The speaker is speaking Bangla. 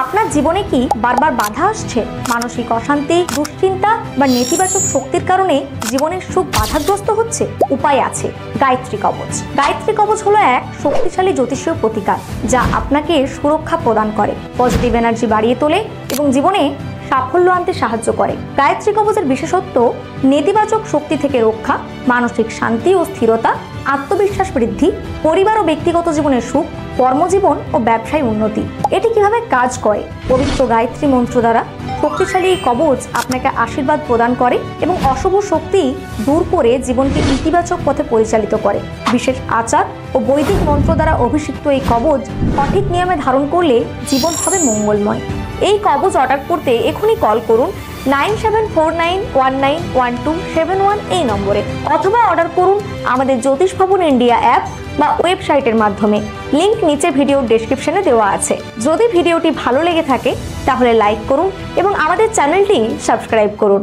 আপনার জীবনে কি বারবার বাধা আসছে? মানসিক অশান্তি, দুশ্চিন্তা বা নেতিবাচক শক্তির কারণে জীবনের সুখ বাধাগ্রস্ত হচ্ছে? উপায় আছে, গায়ত্রী কবচ। গায়ত্রী কবচ হলো এক শক্তিশালী জ্যোতিষীয় প্রতিকার যা আপনাকে সুরক্ষা প্রদান করে, পজিটিভ এনার্জি বাড়িয়ে তোলে এবং জীবনে সাফল্য আনতে সাহায্য করে। গায়ত্রী কবচের বিশেষত্ব নেতিবাচক শক্তি থেকে রক্ষা, মানসিক শান্তি ও স্থিরতা, আত্মবিশ্বাস বৃদ্ধি, পরিবার ও ব্যক্তিগত জীবনের সুখ, কর্মজীবন ও ব্যবসায় উন্নতি। এটি কিভাবে কাজ করে? পবিত্র গায়ত্রী মন্ত্র দ্বারা শক্তিশালী কবচ আপনাকে আশীর্বাদ প্রদান করে এবং অশুভ শক্তি দূর করে জীবনকে ইতিবাচক পথে পরিচালিত করে। বিশেষ আচার ও বৈদিক মন্ত্র দ্বারা অভিষিক্ত এই কবচ সঠিক নিয়মে ধারণ করলে জীবন হবে মঙ্গলময়। এই কবচ অর্ডার করতে এখনই কল করুন 9749191271 এই নম্বরে, অথবা অর্ডার করুন আমাদের জ্যোতিষ ভবন ইন্ডিয়া অ্যাপ বা ওয়েবসাইটের মাধ্যমে। লিংক নিচে ভিডিওর ডেসক্রিপশনে দেওয়া আছে। যদি ভিডিওটি ভালো লেগে থাকে তাহলে লাইক করুন এবং আমাদের চ্যানেলটি সাবস্ক্রাইব করুন।